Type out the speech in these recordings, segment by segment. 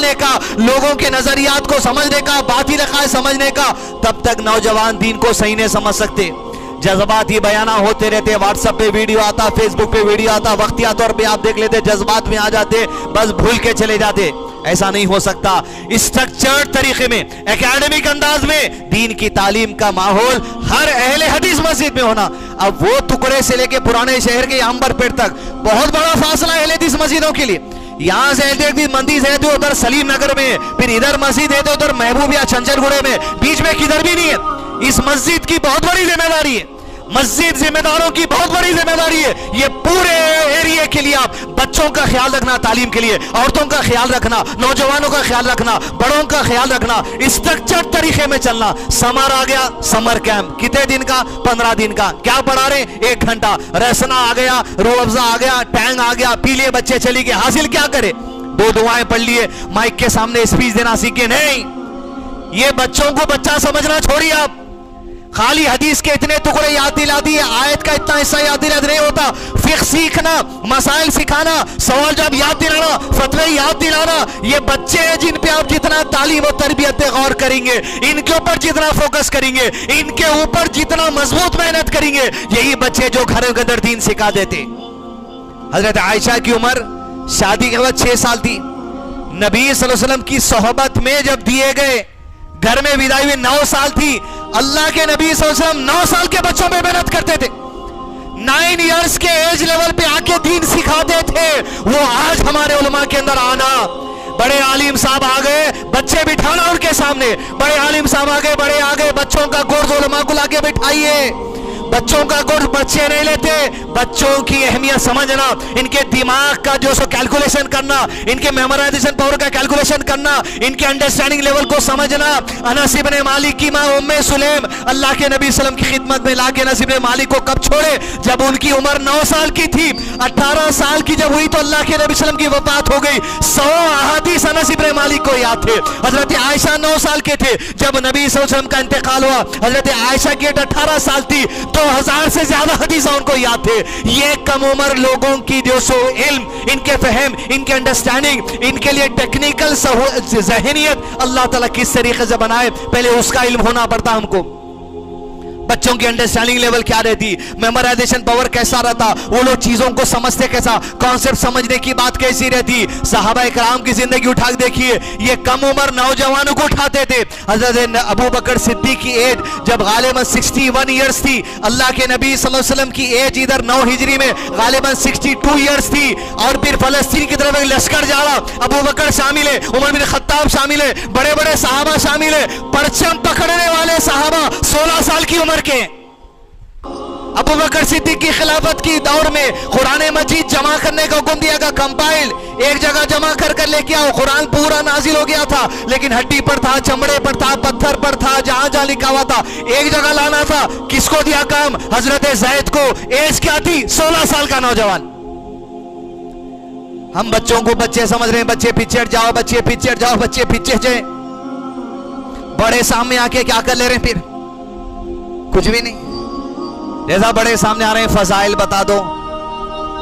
संभालने का, लोगों के नजरियात को समझने का, बातिल अकायद समझने का, तब तक नौजवान दीन को सही नहीं समझ सकते। जज्बाती बयाना होते रहते, व्हाट्सएप पे वीडियो आता, फेसबुक पे वीडियो आता, वक्तिया तौर पे आप देख लेते, जज्बात में आ जाते, बस भूल के चले जाते। ऐसा नहीं हो सकता। स्ट्रक्चर्ड तरीके में, एकेडमिक अंदाज में दीन की तालीम का माहौल हर अहले हदीस मस्जिद में होना। अब वो टुकड़े से लेके पुराने शहर के अंबरपेट तक बहुत बड़ा फासला अहले हदीस मस्जिदों के लिए। यहां से मंदिर है तो उधर सलीम नगर में, फिर इधर मस्जिद है तो उधर महबूब या छंचरगुड़े में, बीच में किधर भी नहीं है। इस मस्जिद की बहुत बड़ी जिम्मेदारी है, मस्जिद जिम्मेदारों की बहुत बड़ी जिम्मेदारी है। ये पूरे एरिया के लिए आप बच्चों का ख्याल रखना, तालीम के लिए औरतों का ख्याल रखना, नौजवानों का ख्याल रखना, बड़ों का ख्याल रखना, स्ट्रक्चर्ड तरीके में चलना। समर आ गया, समर कैंप कितने दिन का? 15 दिन का। क्या पढ़ा रहे? 1 घंटा। रसना आ गया, रूह अफ़ज़ा आ गया, टैंग आ गया, पी लिए बच्चे, चली गए। हासिल क्या करे? 2 दुआएं पढ़ लिए, माइक के सामने स्पीच देना सीखे। नहीं, ये बच्चों को बच्चा समझना छोड़िए आप। खाली हदीस के इतने टुकड़े याद दिला दिए, आयत का इतना हिस्सा याद दिला नहीं होता। फिक्र सीखना, मसाइल सिखाना, सवाल जवाब याद दिलाना, फतवे याद दिलाना, ये बच्चे हैं जिन पे आप जितना तालीम और तरबियत पे गौर करेंगे, इनके ऊपर जितना फोकस करेंगे, इनके ऊपर जितना मजबूत मेहनत करेंगे, यही बच्चे जो घरों के अंदर दीन सिखा देते। हजरत आयशा की उम्र शादी के बाद 6 साल थी। नबी सल्लल्लाहु अलैहि वसल्लम की सोहबत में जब दिए गए, घर में विदाई हुई 9 साल थी। अल्लाह के नबी सल्लल्लाहु अलैहि वसल्लम 9 साल के बच्चों पे मेहनत करते थे। 9 इयर्स के एज लेवल पे आके दीन सिखाते थे। वो आज हमारे उलमा के अंदर आना, बड़े आलिम साहब आ गए, बच्चे बिठाना उनके सामने, बड़े आलिम साहब आ गए, बड़े आ गए, बच्चों का गुर्ज उलमा को लाके बिठाइए। बच्चों का गुर्ज बच्चे नहीं लेते। बच्चों की अहमियत समझना, इनके दिमाग का जो सो कैलकुलेशन करना, इनके मेमोराइजेशन पावर का कैलकुलेशन करना, इनके अंडरस्टैंडिंग लेवल को समझना। अनस इब्न मालिक की मां उम्मे सुलेम अल्लाह के नबी सल्लम की खिदमत में लाके अनस इब्न मालिक को कब छोड़े? जब उनकी उम्र 9 साल की थी। 18 साल की जब हुई तो अल्लाह के नबी सल्लम की वफात हो गई। 100 अहादीस अनस इब्न मालिक को याद थे। हजरत आयशा 9 साल के थे जब नबी सल्लल्लाहु अलैहि वसल्लम का इंतकाल हुआ। हजरत आयशा की 18 साल थी, 2000 से ज्यादा हदीस उनको याद थे। ये कम उम्र लोगों की जो सो इल्म, इनके फहम, इनके अंडरस्टैंडिंग, इनके लिए टेक्निकल ज़हनियत अल्लाह ताला किस तरीके से बनाए, पहले उसका इल्म होना पड़ता हमको। बच्चों की अंडरस्टैंडिंग लेवल क्या रहती, मेमोराइजेशन पावर कैसा रहता, वो लोग चीजों को समझते कैसा, कॉन्सेप्ट समझने की बात कैसी रहती। सहाबा इकराम की जिंदगी उठा के देखिए, ये कम उम्र नौजवानों को उठाते थे। हजरत अबू बकर सिद्दीक की एज जब गालिबन 61 ईयर्स थी, अल्लाह के नबी सल्लल्लाहु अलैहि वसल्लम की एज इधर 9 हिजरी में गालिबन 62 ईयर्स थी। और फिर फलस्तीन की तरफ एक लश्कर जा रहा, अबू बकर शामिल है, उमर बिन खत्ताब शामिल है, बड़े बड़े सहाबा शामिल है। परचम पकड़ने वाले सहाबा 16 साल की उम्र के। अबू बकर सिद्दीक की खिलाफत की दौर में कुरान मजीद जमा करने का हुक्म दिया गया, कंपाइल एक जगह जमा कर लेके आओ। कुरान पूरा नाजिल हो गया था, लेकिन हड्डी पर था, चमड़े पर था, पत्थर पर था, जहां जहां लिखा हुआ था एक जगह लाना था। किसको दिया काम? हजरत जैद को। एज क्या थी? 16 साल का नौजवान। हम बच्चों को बच्चे समझ रहे हैं, बच्चे पीछे जाओ, बच्चे पीछे जाओ, बच्चे पीछे जाए। बड़े सामने आके क्या कर ले रहे हैं? फिर कुछ भी नहीं। जैसा बड़े सामने आ रहे हैं, फजाइल बता दो।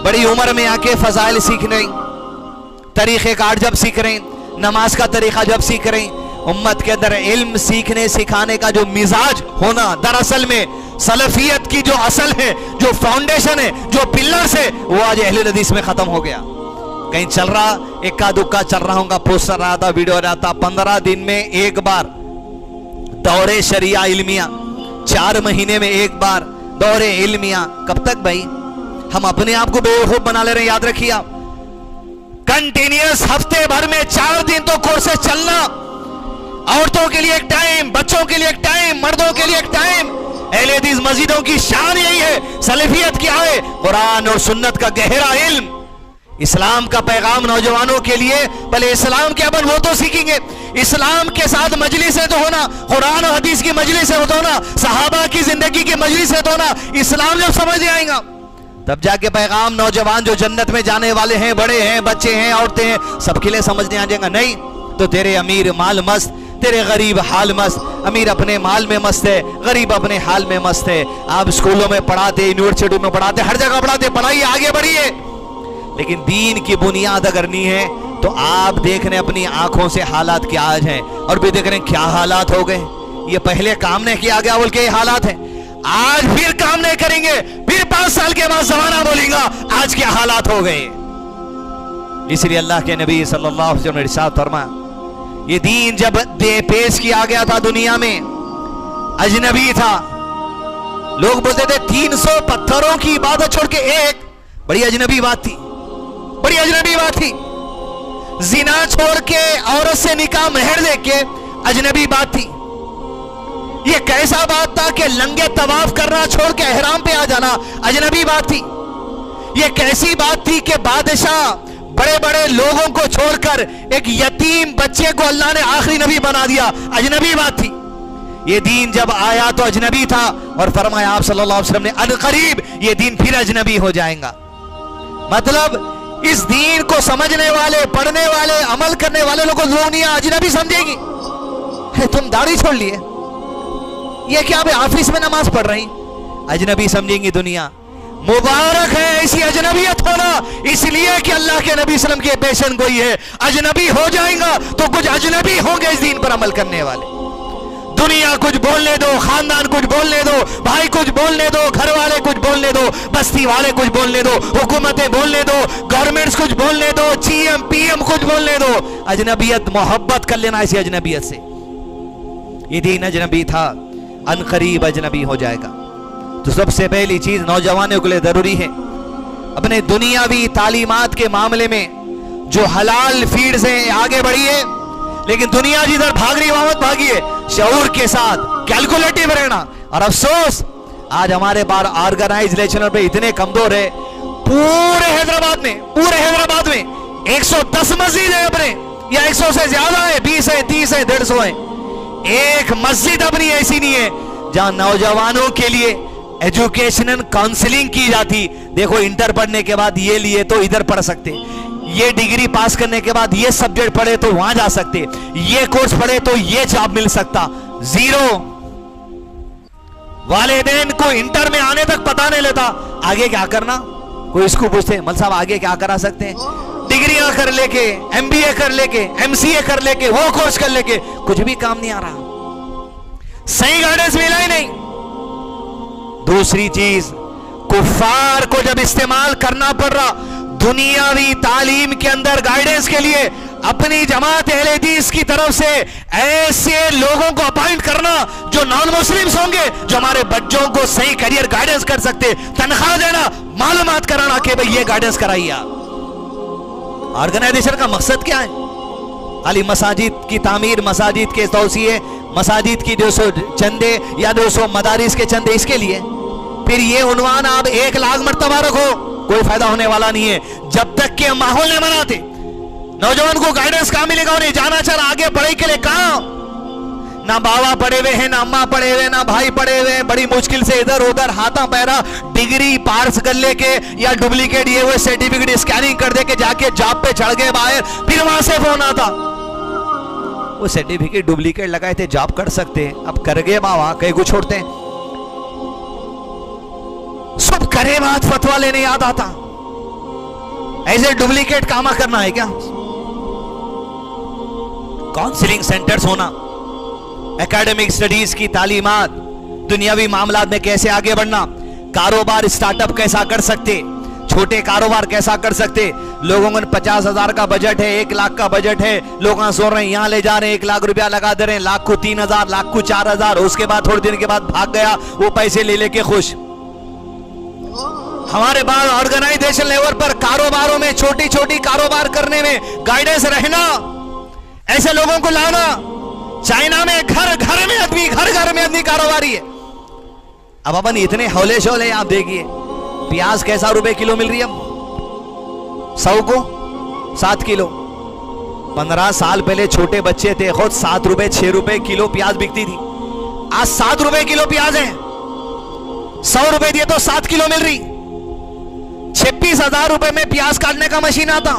बड़ी उम्र में आके फजाइल सीख रहे, तरीके कार जब सीख रहे, नमाज का तरीका जब सीख रहे, उम्मत के अंदर इल्म सीखने सिखाने का जो मिजाज होना, दरअसल में सलफियत की जो असल है, जो फाउंडेशन है, जो पिलर्स है, वो आज अहले हदीस में खत्म हो गया। कहीं चल रहा, इक्का दुक्का चल रहा होगा, पोस्टर रहा था, वीडियो रहा था। 15 दिन में एक बार दौरे शरिया इल्मिया, 4 महीने में एक बार दौरे इल्मिया। कब तक भाई? हम अपने आप को बेवकूफ बना ले रहे हैं। याद रखिए आप, कंटिन्यूअस हफ्ते भर में 4 दिन तो कोर्सेस चलना। औरतों के लिए एक टाइम, बच्चों के लिए एक टाइम, मर्दों के लिए एक टाइम। अहले हदीस मस्जिदों की शान यही है। सलफियत क्या है? कुरान और सुन्नत का गहरा इल्म, इस्लाम का पैगाम नौजवानों के लिए। पहले इस्लाम क्या बन, वो तो सीखेंगे। इस्लाम के साथ मजलिस है तो होना, कुरान और हदीस की मजलिस है तो होना, सहाबा की जिंदगी की मजलिस है तो होना। इस्लाम जब समझ आएगा तब जाके पैगाम नौजवान जो जन्नत में जाने वाले हैं, बड़े हैं, बच्चे हैं, औरतें हैं, सबके लिए समझने आ जाएगा। नहीं तो तेरे अमीर माल मस्त, तेरे गरीब हाल मस्त। अमीर अपने माल में मस्त है, गरीब अपने हाल में मस्त है। आप स्कूलों में पढ़ाते, यूनिवर्सिटी में पढ़ाते, हर जगह पढ़ाते, पढ़ाइए, आगे बढ़िए, लेकिन दीन की बुनियाद अगर नहीं है, तो आप देख रहे हैं अपनी आंखों से हालात क्या आज हैं, और भी देख रहे हैं क्या हालात हो गए। ये पहले काम नहीं किया गया बोल के ये हालात हैं, आज फिर काम नहीं करेंगे, फिर 5 साल के बाद जमाना बोलेगा आज क्या हालात हो गए। इसलिए अल्लाह के नबी सल्लल्लाहु अलैहि वसल्लम ने इरशाद फरमाया, ये दीन जब पेश किया गया था दुनिया में अजनबी था। लोग बोलते थे 300 पत्थरों की इबादत छोड़ के एक, बड़ी अजनबी बात थी, बड़ी अजनबी बात थी। जिना छोड़ के औरत से निकाह मेहर देके अजनबी बात थी। ये कैसा बात था कि लंगे तवाफ करना छोड़ के एहराम पे आ जाना अजनबी बात थी। ये कैसी बात थी कि बादशाह बड़े बड़े लोगों को छोड़कर एक यतीम बच्चे को अल्लाह ने आखिरी नबी बना दिया, अजनबी बात थी। ये दीन जब आया तो अजनबी था, और फरमाया आप सल्लल्लाहु अलैहि वसल्लम ने अनकरीब ये दीन फिर अजनबी हो जाएगा। मतलब इस दीन को समझने वाले, पढ़ने वाले, अमल करने वाले लोगों को दुनिया अजनबी समझेगी। तुम दाढ़ी छोड़ लिए, ये क्या अभी ऑफिस में नमाज पढ़ रही, अजनबी समझेंगी दुनिया। मुबारक है ऐसी अजनबियत होना, इसलिए कि अल्लाह के नबी सल्लल्लाहु अलैहि वसल्लम की पेशन गोई है। अजनबी हो जाएगा तो कुछ अजनबी होंगे इस दीन पर अमल करने वाले। दुनिया कुछ बोलने दो, खानदान कुछ बोलने दो, भाई कुछ बोलने दो, घर वाले कुछ बोलने दो, बस्ती वाले कुछ बोलने दो, हुकूमतें बोलने दो, गवर्नमेंट्स कुछ बोलने दो, जीएम पीएम कुछ बोलने दो। अजनबियत मोहब्बत कर लेना इसी अजनबियत से। ये दीन अजनबी था, अनकरीब अजनबी हो जाएगा। तो सबसे पहली चीज नौजवानों के लिए जरूरी है अपने दुनियावी तालीमात के मामले में जो हलाल फीड से आगे बढ़िए, लेकिन दुनिया जिधर भाग रही वहां मत भागिए, शऊर के साथ कैलकुलेटिव रहना। और अफसोस आज हमारे बार ऑर्गेनाइजेशन पे इतने कमजोर है। पूरे हैदराबाद में 110 मस्जिद है अपने, या 100 से ज्यादा है, 20 है, 30 है, 150 है। एक मस्जिद अपनी ऐसी नहीं है जहां नौजवानों के लिए एजुकेशनल काउंसलिंग की जाती। देखो इंटर पढ़ने के बाद ये लिए तो इधर पढ़ सकते, ये डिग्री पास करने के बाद ये सब्जेक्ट पढ़े तो वहां जा सकते, ये कोर्स पढ़े तो ये जॉब मिल सकता। जीरो। वालिदैन को इंटर में आने तक पता नहीं लेता आगे क्या करना। कोई इसको पूछते मल साहब आगे क्या करा सकते हैं, डिग्रियां कर लेके, एमबीए कर लेके, एमसीए कर लेके, वो कोर्स कर लेके, कुछ भी काम नहीं आ रहा, सही गाइडेंस मिला ही नहीं। दूसरी चीज, कुफार को जब इस्तेमाल करना पड़ रहा दुनियावी तालीम के अंदर गाइडेंस के लिए, अपनी जमात अहले हदीस की तरफ से ऐसे लोगों को अपॉइंट करना जो नॉन मुस्लिम्स होंगे, जो हमारे बच्चों को सही करियर गाइडेंस कर सकते, तनख्वाह देना, मालूमात कराना कि भाई ये गाइडेंस कराइए आप। ऑर्गेनाइजेशन का मकसद क्या है? खाली मसाजिद की तामीर, मसाजिद के तौसीए, मसाजिद की 200 चंदे या 200 मदारिस के चंदे, इसके लिए। फिर ये उन्वान आप 1 लाख मर्तबा रखो, कोई फायदा होने वाला नहीं है जब तक के माहौल नहीं बनाते। नौजवान को गाइडेंस कहां मिलेगा? उन्हें जाना चल आगे पढ़ाई के लिए कहां? ना बाबा पढ़े हुए हैं, ना अम्मा पढ़े हुए, ना भाई पढ़े हुए हैं, बड़ी मुश्किल से इधर उधर हाथा पैरा डिग्री पार्स कर लेके या डुप्लीकेट ये हुए सर्टिफिकेट स्कैनिंग कर दे के जाके जॉब पे चढ़ गए बाहर, फिर वहां से फोन आता वो सर्टिफिकेट डुप्लीकेट लगाए थे, जॉब कर सकते, अब कर गए बाबा कहीं को छोड़ते हैं, सब करे बात फतवा लेने याद आता। ऐसे डुप्लीकेट कामा करना है क्या? काउंसलिंग सेंटर्स होना, एकेडमिक स्टडीज की तालीमात, दुनियावी मामलात में कैसे आगे बढ़ना, कारोबार स्टार्टअप कैसा कर सकते, छोटे कारोबार कैसा कर सकते। लोगों को 50,000 का बजट है, 1 लाख का बजट है, लोग सोच रहे हैं यहां ले जा रहे हैं, 1 लाख रुपया लगा दे रहे हैं, लाख को 3,000, लाख को 4,000, उसके बाद थोड़ी देर के बाद भाग गया वो पैसे ले लेके खुश। हमारे पास ऑर्गेनाइजेशन लेवल पर कारोबारों में, छोटी छोटी कारोबार करने में गाइडेंस रहना, ऐसे लोगों को लाना। चाइना में घर घर में आदमी कारोबारी है। अब अपन इतने हौले शौले, आप देखिए प्याज कैसा रुपए किलो मिल रही है, 100 को 7 किलो। 15 साल पहले छोटे बच्चे थे खुद 7 रुपए 6 रुपए किलो प्याज बिकती थी, आज 7 रुपए किलो प्याज है। 100 रुपए दिए तो 7 किलो मिल रही। 26,000 रुपए में प्याज काटने का मशीन आता।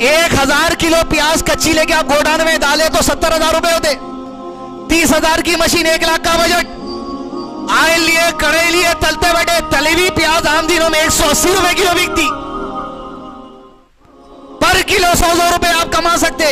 1,000 किलो प्याज कच्ची लेके आप गोडाउन में डाले तो 70,000 रुपए होते। 30,000 की मशीन, 1 लाख का बजट। आयल लिए, कड़े लिए, तलते बैठे। तली हुई प्याज आम दिनों में 180 रुपए किलो बिकती, पर हर किलो 100 रुपए आप कमा सकते।